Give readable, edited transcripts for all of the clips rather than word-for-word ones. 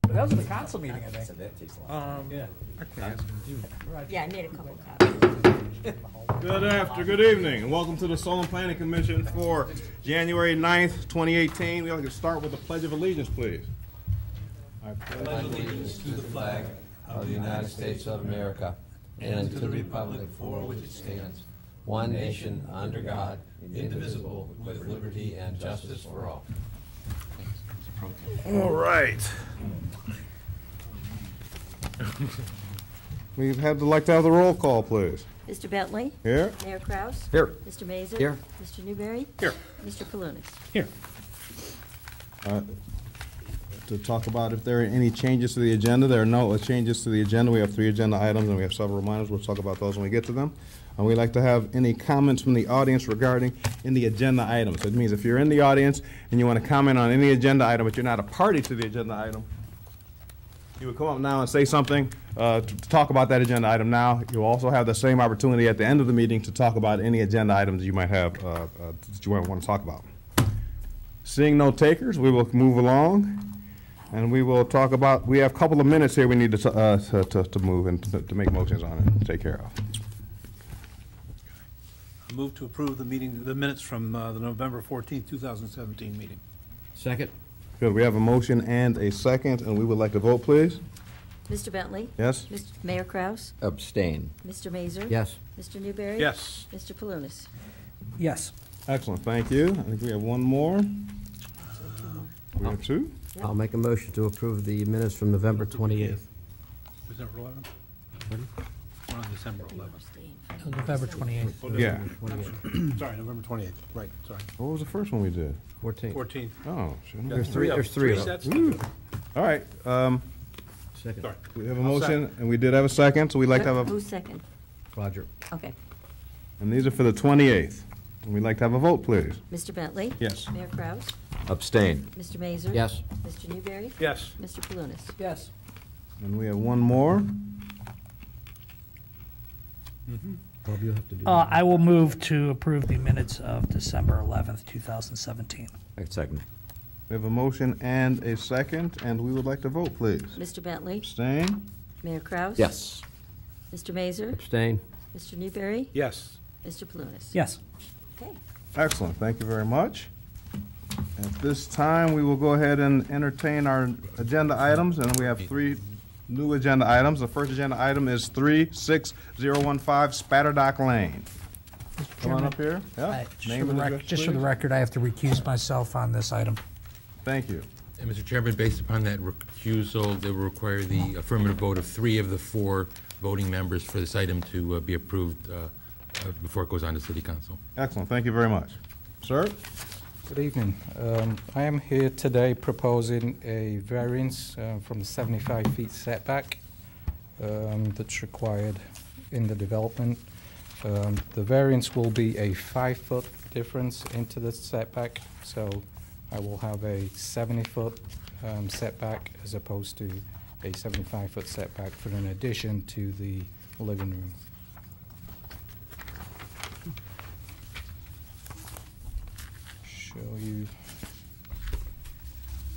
That was in the council meeting, I think. So that takes a lot. Yeah. I can ask him. Yeah, I made a couple copies. Good evening, and welcome to the Solon Planning Commission for January 9th, 2018. We'd like to start with the Pledge of Allegiance, please. I pledge allegiance to the flag of the United States of America and to the republic for which it stands, one nation under God, indivisible, with liberty and justice for all. All right. We'd like to have the roll call, please. Mr. Bentley? Here. Mayor Kraus? Here. Mr. Mazer? Here. Mr. Newberry? Here. Mr. Palunas? Here. To talk about if there are any changes to the agenda. There are no changes to the agenda. We have 3 agenda items, and we have several reminders. We'll talk about those when we get to them. And we'd like to have any comments from the audience regarding any agenda items. So it means if you're in the audience and you want to comment on any agenda item, but you're not a party to the agenda item, you would come up now and say something to talk about that agenda item now. You'll also have the same opportunity at the end of the meeting to talk about any agenda items you might have that you might want to talk about. Seeing no takers, we will move along. And we will talk about, we have a couple of minutes here we need to move and to make motions on and take care of. I move to approve the minutes from the November 14th, 2017 meeting. Second. Good, we have a motion and a second, and we would like to vote, please. Mr. Bentley? Yes? Mr. Mayor Kraus? Abstain. Mr. Mazer? Yes. Mr. Newberry? Yes. Mr. Palunas? Yes. Excellent, thank you. I think we have one more. We have 2? Yep. I'll make a motion to approve the minutes from November 28th. December 11th? We're on December 11th. November 28th. Yeah. Sorry, November 28th. Right, sorry. What was the first one we did? 14th. 14th. Oh, shouldn't we? There's three of Three them. sets? All right, Second. Sorry. we have a I'll motion, second. and we did have a second, so we'd like to have a, Who's second? Roger. Okay. and these are for the 28th. And we'd like to have a vote, please. Mr. Bentley? Yes. Mayor Kraus? Abstain. Mr. Mazer? Yes. Mr. Newberry? Yes. Mr. Palunas? Yes. And we have one more. Bob, you'll have to do I will move to approve the minutes of December 11th, 2017. Second. We have a motion and a second, and we would like to vote, please. Mr. Bentley? Abstain? Mayor Kraus? Yes. Mr. Mazer? Abstain. Mr. Newberry? Yes. Mr. Palunas? Yes. Okay. Excellent, thank you very much. At this time, we will go ahead and entertain our agenda items, and we have 3 new agenda items. The first agenda item is 36015 Spatterdock Lane. Come on up here. Yeah. Name and address, Just for the please. record, I have to recuse myself on this item. Thank you. And Mr. Chairman, based upon that recusal, they will require the affirmative vote of 3 of the 4 voting members for this item to be approved before it goes on to City Council. Excellent, thank you very much. Sir? Good evening. I am here today proposing a variance from the 75 feet setback that's required in the development. The variance will be a 5-foot difference into the setback, so I will have a 70-foot setback as opposed to a 75-foot setback for an addition to the living room. Show you.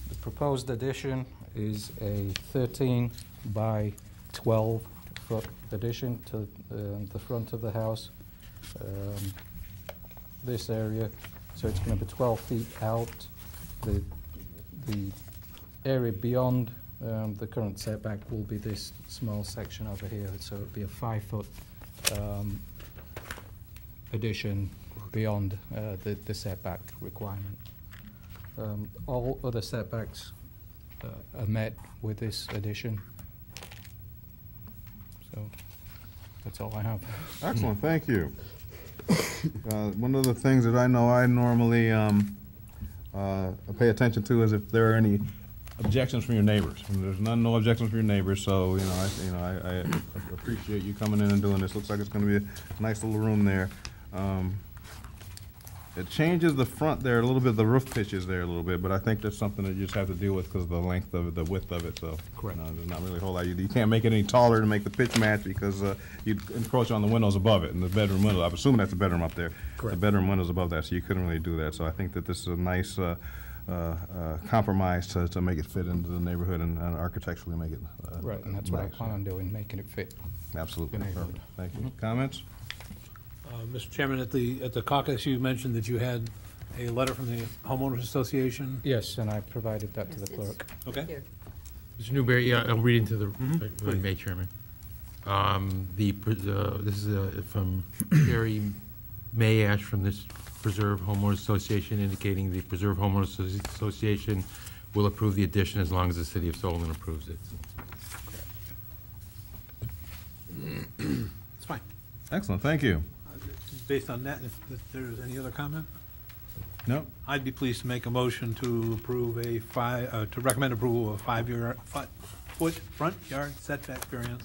The proposed addition is a 13 by 12 foot addition to the front of the house. This area, so it's going to be 12 feet out. The area beyond the current setback will be this small section over here, so it'll be a 5-foot addition beyond the setback requirement. All other setbacks are met with this addition. So that's all I have. Excellent, thank you. One of the things that I know I normally pay attention to is if there are any objections from your neighbors. And there's no objections from your neighbors, so I appreciate you coming in and doing this. Looks like it's going to be a nice little room there. It changes the front there a little bit, the roof pitches there a little bit, but I think that's something that you just have to deal with because of the length of it, the width of it, so. Correct. There's not really a whole lot. You can't make it any taller to make the pitch match because you'd encroach on the windows above it and the bedroom window. I'm assuming that's the bedroom up there. Correct. The bedroom windows above that, so you couldn't really do that. So I think that this is a nice compromise to make it fit into the neighborhood and architecturally make it Right, and that's what I nice. plan on doing, making it fit. Absolutely. the neighborhood. Perfect. Thank you. Comments? Mr. Chairman, at the caucus, you mentioned that you had a letter from the homeowners association. Yes, and I provided that to the Yes, it's clerk. Okay. here. Mr. Newberry, yeah, I'll read into the, if I may, Chairman. This is from Terry Mayash from this Preserve Homeowners Association, indicating the Preserve Homeowners Association will approve the addition as long as the city of Solon approves it. It's fine. Excellent. Thank you. Based on that, if there's any other comment, No? I'd be pleased to make a motion to approve to recommend approval of 5-foot front yard setback variance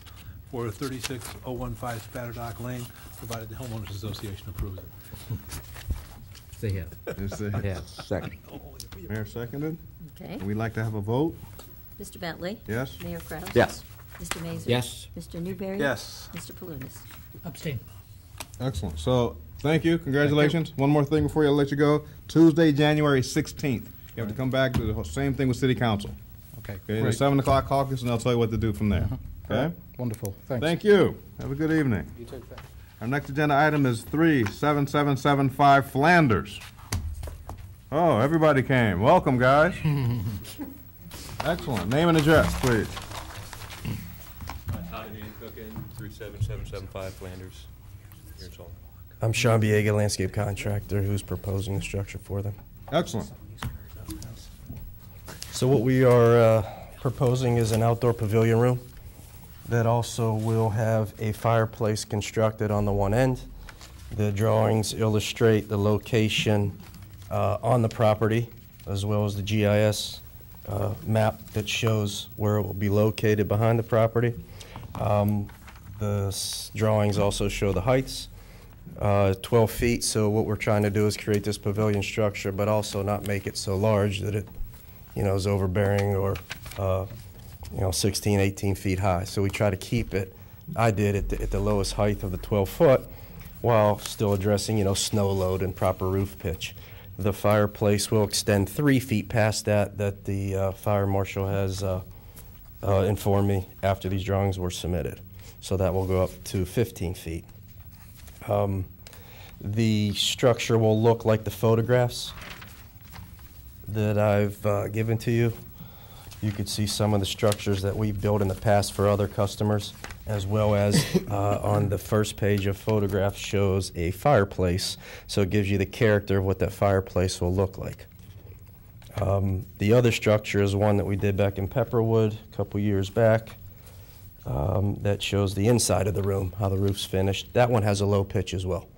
for 36015 Spatterdock Lane, provided the homeowners association approves it. Say yes. Is the Yes. Second. mayor seconded? Okay. We'd like to have a vote? Mr. Bentley? Yes? Mayor Kraus? Yes. Mr. Mazur? Yes. Mr. Newberry? Yes. Mr. Palunas? Abstain. Excellent. So, thank you. Congratulations. One more thing before I let you go. Tuesday, January 16th. You have to come back to the same thing with city council. Okay, Okay, the great. 7 o'clock caucus, and I'll tell you what to do from there. Okay? Wonderful, thanks. Thank you. Have a good evening. You too, thanks. Our next agenda item is 37775 Flanders. Oh, everybody came. Welcome, guys. Excellent. Name and address, please. Tommy Van Cooken, 37775 Flanders. Here it's all. I'm Sean Biega, landscape contractor, who's proposing the structure for them. Excellent. So what we are proposing is an outdoor pavilion room that also will have a fireplace constructed on the one end. The drawings illustrate the location on the property, as well as the GIS map that shows where it will be located behind the property. Drawings also show the heights, 12 feet, so what we're trying to do is create this pavilion structure, but also not make it so large that it, is overbearing or, 16, 18 feet high. So we try to keep it, I did, at the lowest height of the 12 foot, while still addressing, snow load and proper roof pitch. The fireplace will extend 3 feet past that the fire marshal has informed me after these drawings were submitted. So that will go up to 15 feet. The structure will look like the photographs that I've given to you. You could see some of the structures that we've built in the past for other customers, as well as on the first page of photographs shows a fireplace, so it gives you the character of what that fireplace will look like. The other structure is one that we did back in Pepperwood a couple years back. That shows the inside of the room, how the roof's finished. That one has a low pitch as well.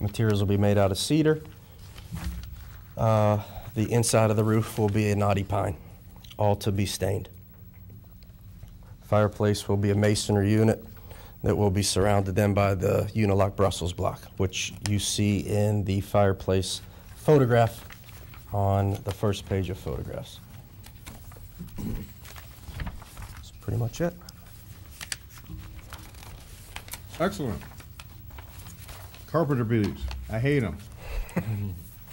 Materials will be made out of cedar. The inside of the roof will be a knotty pine, all to be stained. Fireplace will be a masonry unit that will be surrounded then by the Unilock Brussels block, which you see in the fireplace photograph on the first page of photographs. That's pretty much it. Excellent. Carpenter bees. I hate them.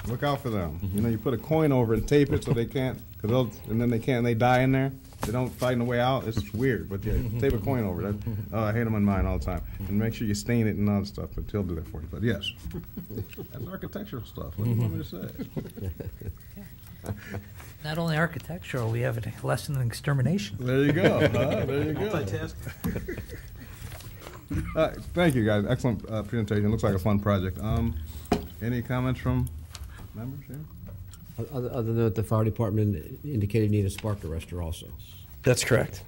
Look out for them. You put a coin over it and tape it so they can't, and then they can't, and they die in there. They don't find a way out. It's weird, but yeah, tape a coin over it. I hate them on mine all the time. And make sure you stain it and all that stuff, but he'll do that for you. But yes, that's architectural stuff. What do you want me to say? Not only architectural, we have a lesson in extermination. There you go. There you go. Multitask. Thank you, guys. Excellent presentation. Looks like a fun project. Any comments from members here? Other than that, the fire department indicated need a spark arrestor also. That's correct.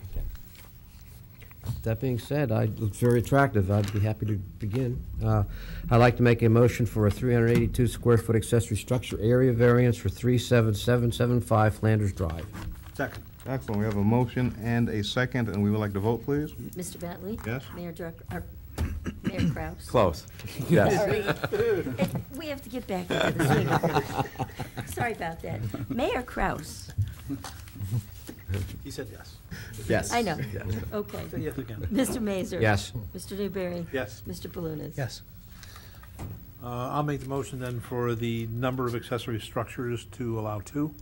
That being said, it looks very attractive. I'd be happy to begin. I'd like to make a motion for a 382 square foot accessory structure area variance for 37775 Flanders Drive. Second. Excellent. We have a motion and a second, and we would like to vote, please. Mr. Bentley? Yes. Mayor Mayor Kraus? Close. Yes. We have to get back into the swing of it. Sorry about that. Mayor Kraus? He said yes. Yes. I know. Yes. Okay. Say yes again. Mr. Mazur? Yes. Mr. Newberry? Yes. Mr. Palunas? Yes. I'll make the motion then for the number of accessory structures to allow 2.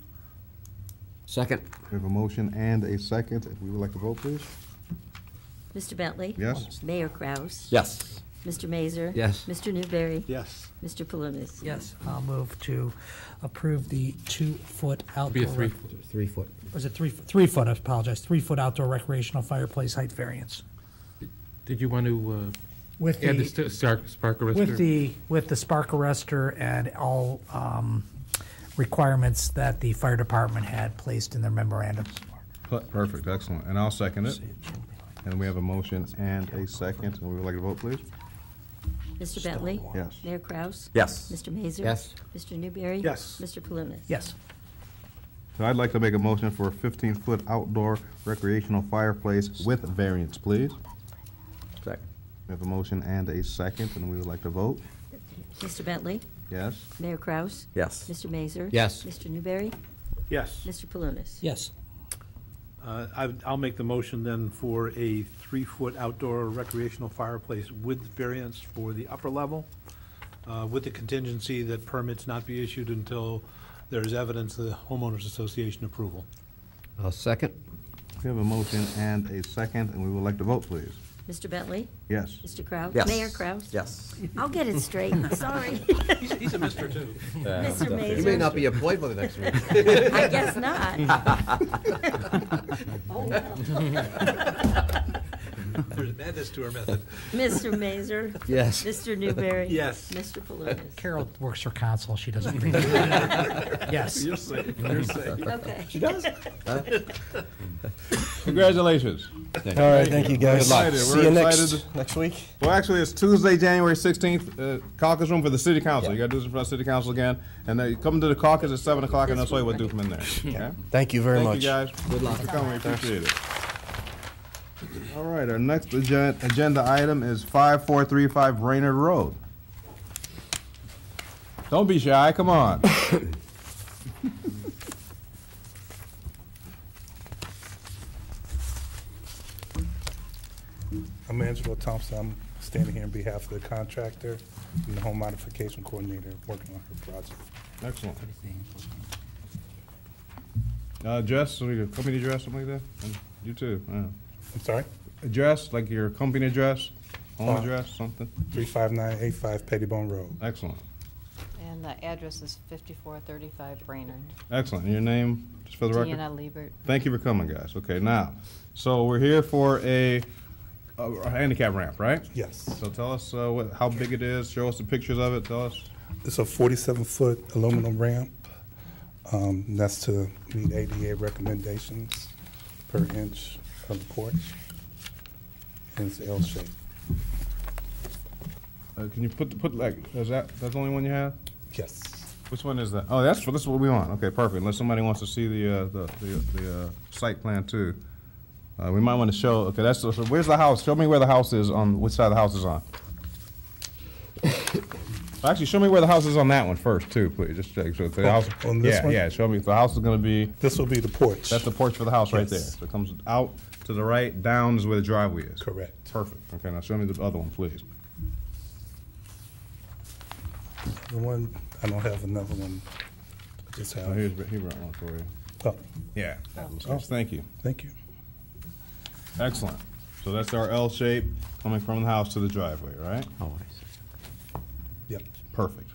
Second. We have a motion and a second. If we would like to vote, please. Mr. Bentley? Yes? Mayor Kraus? Yes. Mr. Mazur? Yes. Mr. Newberry? Yes. Mr. Palunas? Yes, I'll move to approve the 2-foot outdoor. Be a 3. 3 foot. Was it 3 foot, I apologize, 3-foot outdoor recreational fireplace height variance. Did you want to With add the the, spark arrestor? with the spark arrestor and all requirements that the fire department had placed in their memorandum. Perfect, excellent. And I'll second it. And we have a motion and a second. And we would like to vote, please. Mr. Bentley? Yes. Mayor Kraus? Yes. Mr. Mazur? Yes. Mr. Newberry? Yes. Mr. Palunas? Yes. So I'd like to make a motion for a 15-foot outdoor recreational fireplace with variance, please. Second. We have a motion and a second, and we would like to vote. Mr. Bentley? Yes? Mayor Kraus? Yes. Mr. Mazur? Yes. Mr. Newberry? Yes. Mr. Palunas? Yes. I'll make the motion then for a 3-foot outdoor recreational fireplace with variance for the upper level, with the contingency that permits not be issued until there's evidence of the homeowners association approval. I'll second. We have a motion and a second, and we would like to vote, please. Mr. Bentley? Yes? Mr. Kraus? Yes. Mayor Kraus? Yes. I'll get it straight, sorry. He's a mister too. Mr. Mazur? You may not be employed by the next week. I guess not. There's madness to our method. Mr. Mazur? Yes. Mr. Newberry? Yes. Mr. Palunas? Carol works for council, she doesn't read. Yes. You're safe, you're safe. Okay. Congratulations. All right, thank you, guys. We're excited. See We're you excited. next week. Well, actually, it's Tuesday, January 16th, caucus room for the city council. You got to do this in front of city council again. And then you come to the caucus at 7 o'clock, and that's what we'll do from in there. Okay? Thank you very Thank much. you, guys. Good luck. For coming. We appreciate it. All right, our next agenda item is 5435 Brainerd Road. Don't be shy, come on. I'm Angelo Thompson. I'm standing here on behalf of the contractor and the home modification coordinator working on her project. Excellent. Address, your company address, something like that? And you too. I'm sorry? Address, like your company address, home address, something? 35985 Pettibone Road. Excellent. And the address is 5435 Brainerd. Excellent. And your name, just for the record? Deanna Liebert. Thank you for coming, guys. Okay, now, so we're here for a handicap ramp, right? Yes. So tell us how big it is. Show us the pictures of it. Tell us. It's a 47-foot aluminum ramp. That's to meet ADA recommendations per inch of the porch. And it's L-shaped. Can you put like, that's the only one you have? Yes. Which one is that? Oh, this is what we want. Okay, perfect. Unless somebody wants to see the site plan too. We might want to show, okay, so where's the house? Show me where the house is, on which side the house is on. Actually, show me where the house is on that one first too, please. Just check. So the house, on this one? Yeah, show me. The house is going to be, This will be the porch. that's the porch for the house right there. Yes. So it comes out to the right, down is where the driveway is. Correct. Perfect. Okay, now show me the other one, please. The one, I don't have another one. I just Oh, have. he brought one for you. Oh, Yeah, that looks nice. Thank you. thank you. Excellent. So that's our L shape coming from the house to the driveway, right? Oh, Yep. Perfect.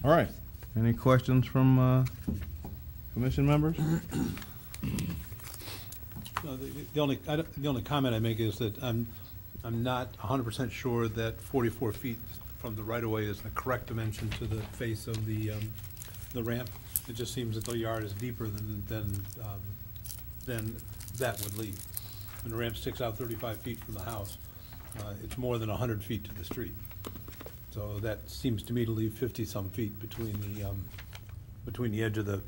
All right. Any questions from commission members? No, the only comment I make is that I'm not 100% sure that 44 feet from the right-of-way is the correct dimension to the face of the ramp. It just seems that the yard is deeper than that would leave. When the ramp sticks out 35 feet from the house, it's more than 100 feet to the street. So that seems to me to leave 50-some feet between the edge of the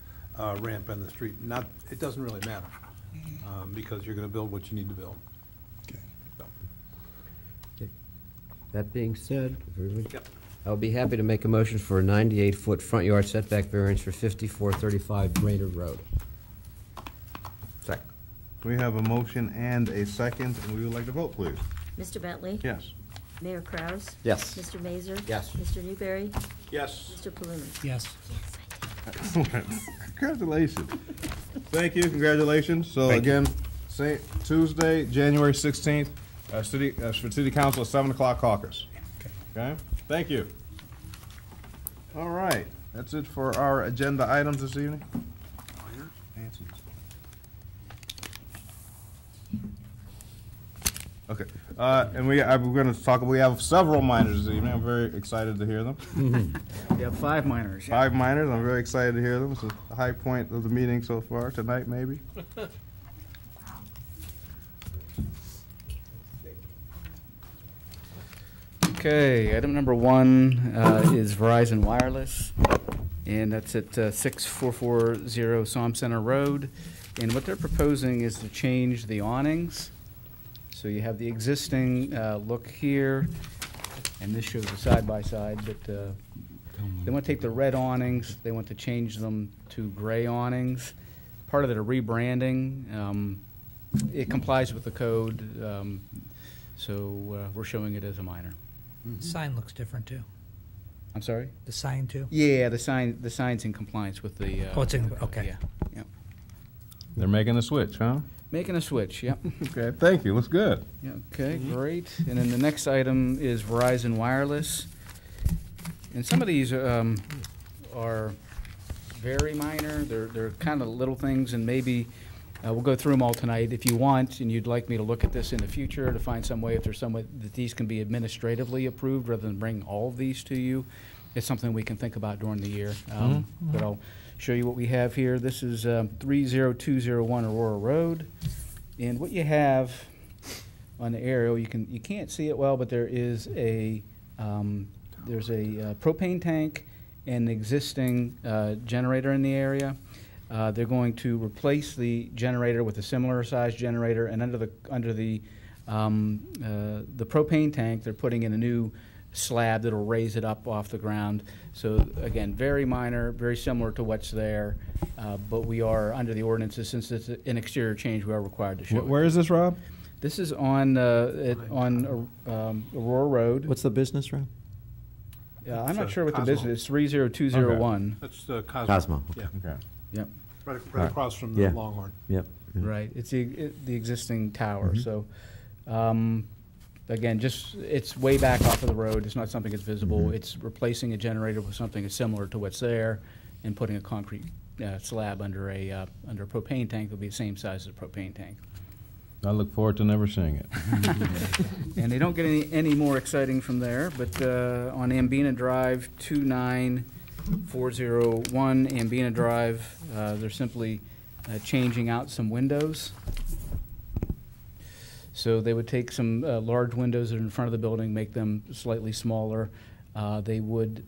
ramp and the street. It doesn't really matter, because you're going to build what you need to build. Okay. So, that being said, yep. I'll be happy to make a motion for a 98-foot front yard setback variance for 5435 Brainerd Road. We have a motion and a second, and we would like to vote, please. Mr. Bentley? Yes. Mayor Kraus? Yes. Mr. Mazur? Yes. Mr. Newberry? Yes. Mr. Paloonis? Yes. Congratulations. Thank you, congratulations. So again, Tuesday, January 16th, for City Council, 7 o'clock caucus. Okay, thank you. All right, that's it for our agenda items this evening. Okay, and we're going to talk, we have several minors this evening. I'm very excited to hear them. We have 5 minors. 5 minors, I'm very excited to hear them. It's the high point of the meeting so far, tonight maybe. Okay, item number 1 is Verizon Wireless, and that's at 6440 Psalm Center Road. And what they're proposing is to change the awnings. So you have the existing look here, and this shows a side-by-side, but they want to take the red awnings, they want to change them to gray awnings. Part of the rebranding, it complies with the code, so we're showing it as a minor. Sign looks different too. I'm sorry? The sign too? Yeah, the sign's in compliance with the. Oh, it's in, okay. Yeah, yeah. They're making a switch, huh? Making a switch, yep. Okay, thank you, looks good. Yeah, okay, great. And then the next item is Verizon Wireless. And some of these are very minor. They're kind of little things, and maybe we'll go through them all tonight. If you want, and you'd like me to look at this in the future to find some way, if there's some way that these can be administratively approved rather than bring all of these to you, it's something we can think about during the year. But I'll show you what we have here. This is 30201 Aurora Road. And what you have on the aerial, you can't see it well, but there is there's a propane tank and an existing generator in the area. They're going to replace the generator with a similar size generator, and under the propane tank, they're putting in a new slab that'll raise it up off the ground. So again, very minor, very similar to what's there, but we are under the ordinances, since it's an exterior change, we are required to show it. Where is this, Rob? This is on Aurora Road. What's the business, Rob? I'm not sure what the Cosmo. business is. 30201. That's the Cosmo. Cosmo. Yeah, Okay. Yep. right across from the Yeah. Longhorn. Yep. Right. It's the existing tower. So, again, it's way back off of the road. It's not something that's visible. It's replacing a generator with something that's similar to what's there, and putting a concrete slab under a propane tank that'll be the same size as a propane tank. I look forward to never seeing it. And they don't get any more exciting from there. But on Ambina Drive 29401 Ambina Drive, they're simply changing out some windows. So they would take some large windows that are in front of the building, make them slightly smaller. They would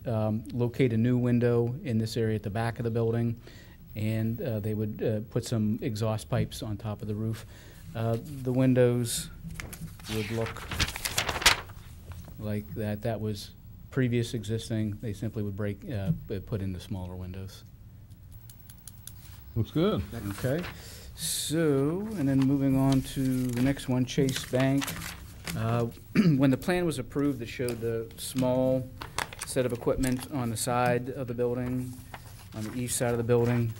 locate a new window in this area at the back of the building, and they would put some exhaust pipes on top of the roof. The windows would look like that. That was previous existing. They simply would put in the smaller windows. Looks good. Okay. So, and then moving on to the next one, Chase Bank. When the plan was approved, it showed a small set of equipment on the side of the building, on the east side of the building.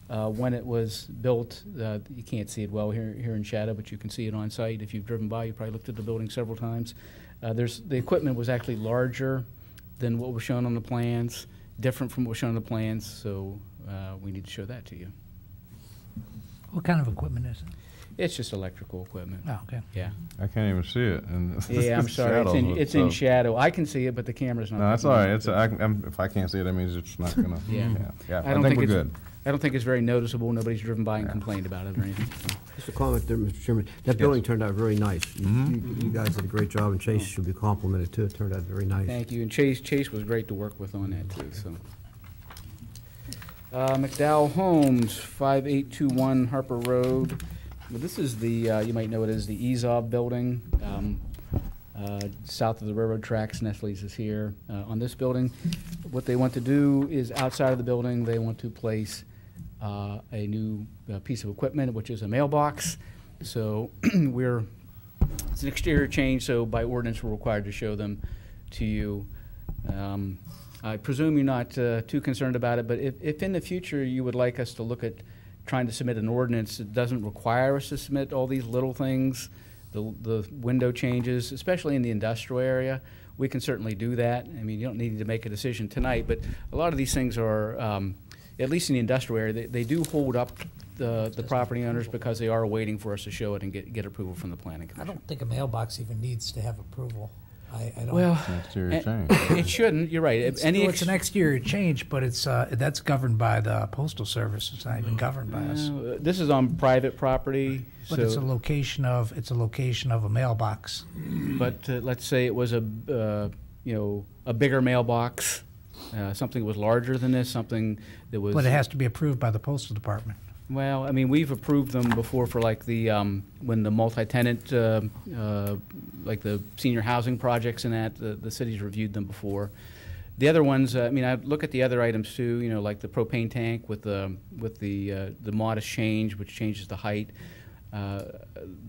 When it was built, you can't see it well here in shadow, but you can see it on site. If you've driven by, you probably looked at the building several times. The equipment was actually larger than what was shown on the plans, different from what was shown on the plans, so we need to show that to you. What kind of equipment is it? It's just electrical equipment. Oh, okay. Yeah. I can't even see it. And Yeah, I'm sorry. It's in shadow. I can see it, but the camera's not. No, that's all picking right. it up. If I can't see it, that means it's not gonna. Yeah. Yeah. I don't think think we're it's good. I don't think it's very noticeable. Nobody's driven by and complained about it or anything. Just a comment there, Mr. Chairman. That building turned out very nice. You guys did a great job, and Chase should be complimented too. It turned out very nice. Thank you. And Chase was great to work with on that too. So, McDowell Homes, 5821 Harper Road. Well, this is the you might know it as the EZOB building, south of the railroad tracks. Nestle's is here on this building. What they want to do is outside of the building, they want to place a new piece of equipment, which is a mailbox. So we're It's an exterior change, so by ordinance, we're required to show them to you. I presume you're not too concerned about it, but if in the future you would like us to look at trying to submit an ordinance that doesn't require us to submit all these little things, the window changes, especially in the industrial area, we can certainly do that. I mean, you don't need to make a decision tonight, but a lot of these things are, at least in the industrial area, they do hold up the property owners because they are waiting for us to show it and get approval from the planning I commission. don't think a mailbox even needs to have approval. I don't. Well, Exterior change. it shouldn't, you're right. It's, well, it's an exterior change, but it's that's governed by the Postal Service. It's not even governed by us. This is on private property, But so. it's a location of a mailbox. But let's say it was a bigger mailbox, something that was larger than this, something that was. But it has to be approved by the Postal Department. Well, I mean, we've approved them before for like the, when the multi-tenant, like the senior housing projects and that, the city's reviewed them before. The other ones, I mean, I look at the other items too, like the propane tank with the modest change, which changes the height. The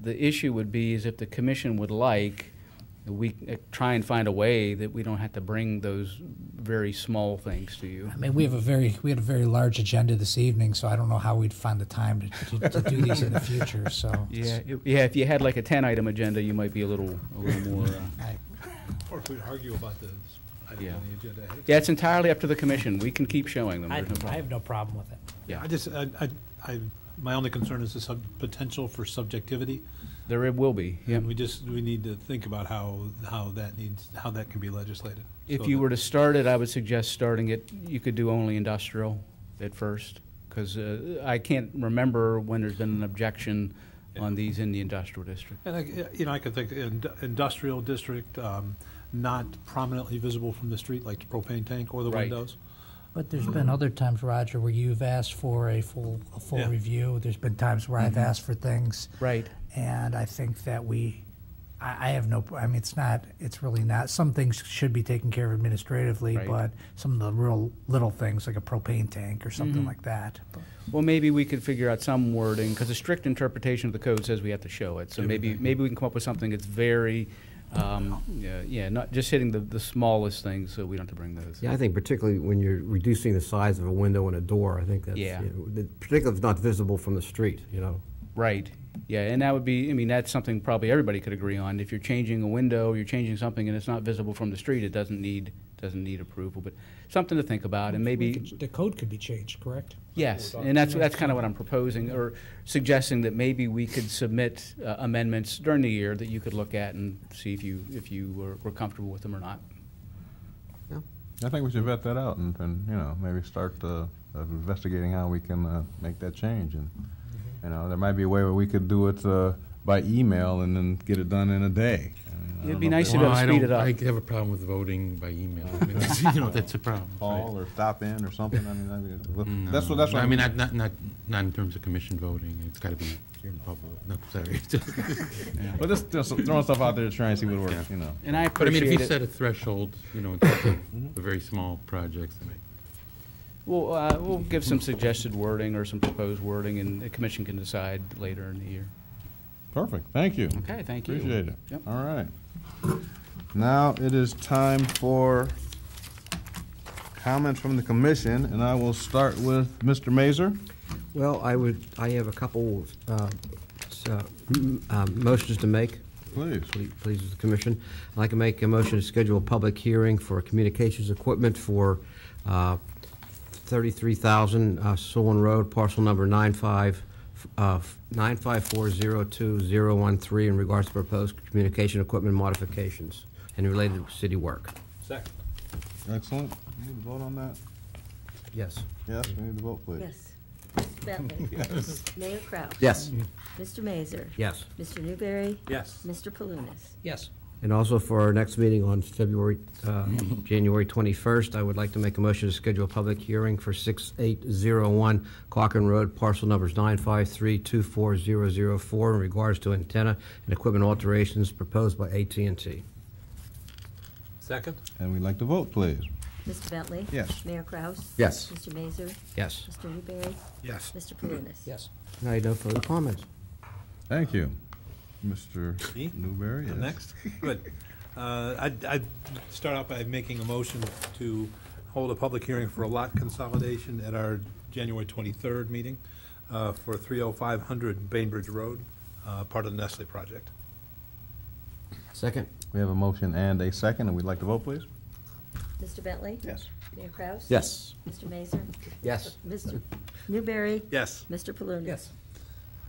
issue would be is if the commission would like, we try and find a way that we don't have to bring those very small things to you. I mean, we had a very large agenda this evening, so I don't know how we'd find the time to do these in the future. So Yeah, if you had like a 10-item agenda, you might be a little more. Or if we argue about the item Yeah. on the agenda ahead of Yeah, it's entirely up to the commission. We can keep showing them. I There's no problem. have no problem with it. Yeah, my only concern is the potential for subjectivity. there it will be. Yeah. And we need to think about how that can be legislated. If So you that- were to start it, I would suggest starting it, you could do only industrial at first, because I can't remember when there's been an objection on these in the industrial district. And I could think industrial district, not prominently visible from the street, like the propane tank or the Right. windows. But there's been other times, Roger, where you've asked for a full Yeah. review. There's been times where I've asked for things, Right. and I think that I have no. I mean, it's really not. Some things should be taken care of administratively, Right. but some of the real little things, like a propane tank or something Mhm. like that. Well, maybe we could figure out some wording, because a strict interpretation of the code says we have to show it. So maybe we can come up with something that's very, not just hitting the smallest things, so we don't have to bring those. Yeah, I think particularly when you're reducing the size of a window and a door, I think that's, Yeah. particularly if it's not visible from the street, Right. Yeah, and that would be, I mean, that's something probably everybody could agree on. If you're changing a window, you're changing something and it's not visible from the street, it doesn't need approval, but something to think about, and maybe. The code could be changed, correct? Yes, and that's kind of what I'm proposing, or suggesting that maybe we could submit amendments during the year that you could look at and see if you were comfortable with them or not. I think we should vet that out and maybe start investigating how we can make that change. And, there might be a way where we could do it by email and then get it done in a day. It'd be nice to be able to speed it up. I have a problem with voting by email. I mean, that's a problem. Call or stop in or something. No. That's what. I mean, not in terms of commission voting. It's got to be in public. No, sorry. But just throwing stuff out there to try and see what works. And I But I mean, appreciate if you it. set a threshold, in terms of the very small projects, then We'll give some suggested wording or some proposed wording, and the commission can decide later in the year. Perfect. Thank you. Okay, thank you. Appreciate it. Yep. All right. Now it is time for comments from the commission, and I will start with Mr. Mazer. Well, I have a couple motions to make. Please. Please, the commission. I'd like to make a motion to schedule a public hearing for communications equipment for 33,000 Solon Road, parcel number 95402-013 in regards to proposed communication equipment modifications and related city work. Second. Excellent. You need to vote on that? Yes. Yes, we need to vote, please. Yes. Mr. Bentley? Yes. Mayor Kraus? Yes. Mr. Mazer? Yes. Mr. Newberry? Yes. Mr. Palunas? Yes. And also for our next meeting on January 21st, I would like to make a motion to schedule a public hearing for 6801 Cochrane Road, parcel numbers 953-24004 in regards to antenna and equipment alterations proposed by AT&T. Second. And we'd like to vote, please. Mr. Bentley? Yes. Mayor Kraus? Yes. Mr. Mazer? Yes. Mr. Newberry? Yes. Mr. Palunas? Yes. Now, no further comments. Thank you. Mr. Me? Newberry. I'm yes. next? Good. I'd start out by making a motion to hold a public hearing for a lot consolidation at our January 23rd meeting for 30500 Bainbridge Road, part of the Nestle project. Second? We have a motion and a second, and we'd like to vote, please. Mr. Bentley? Yes. Mayor Kraus? Yes. Mr. Mazur? Yes. Mr. Newberry? Yes. Mr. Palunas?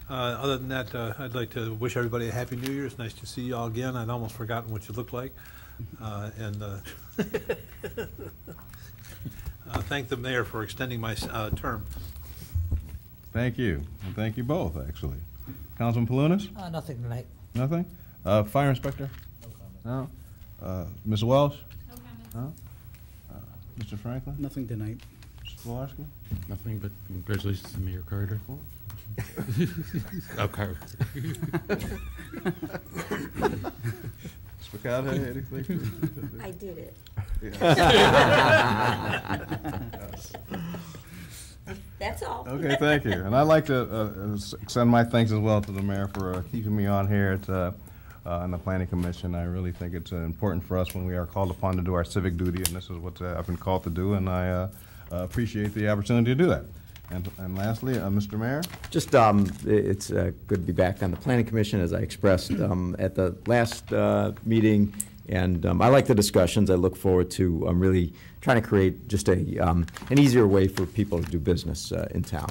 Other than that, I'd like to wish everybody a Happy New Year. It's nice to see you all again. I'd almost forgotten what you look like. Thank the mayor for extending my term. Thank you, and thank you both, actually. Councilman Palunas? Nothing tonight. Nothing? Fire inspector? No? Ms. Welsh? No comments. No? Mr. Franklin? Nothing tonight. Mr. Pilarski? Nothing but congratulations to Mayor Carter. Oh, Carter. Mr. McCarthy, anything? I did it. That's all. Okay, thank you. And I'd like to extend my thanks as well to the mayor for keeping me on here on the Planning Commission. I really think it's important for us when we are called upon to do our civic duty, and this is what I've been called to do, and I appreciate the opportunity to do that. And lastly, Mr. Mayor? Just, it's good to be back on the Planning Commission, as I expressed at the last meeting, and I like the discussions. I look forward to really trying to create just an easier way for people to do business in town.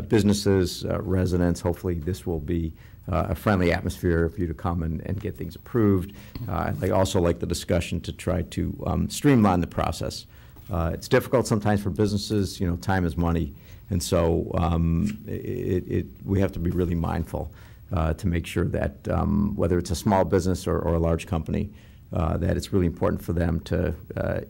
Businesses, residents, hopefully this will be a friendly atmosphere for you to come and get things approved. I also like the discussion to try to streamline the process. It's difficult sometimes for businesses, time is money. And so we have to be really mindful to make sure that whether it's a small business or a large company, that it's really important for them to,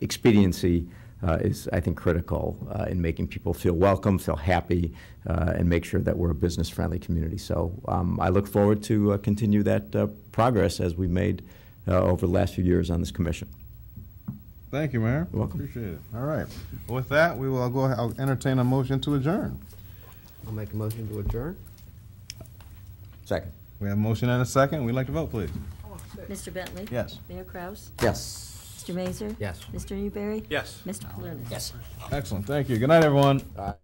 expediency is, I think, critical in making people feel welcome, feel happy, and make sure that we're a business-friendly community. So I look forward to continue that progress as we made over the last few years on this commission. Thank you, Mayor. You're welcome. Appreciate it. All right. With that, we will go. I'll entertain a motion to adjourn. I'll make a motion to adjourn. Second. We have a motion and a second. We'd like to vote, please. Mr. Bentley? Yes. Mayor Kraus? Yes. Mr. Mazur? Yes. Mr. Newberry? Yes. Mr. Palunas? Yes. Excellent. Thank you. Good night, everyone. All right.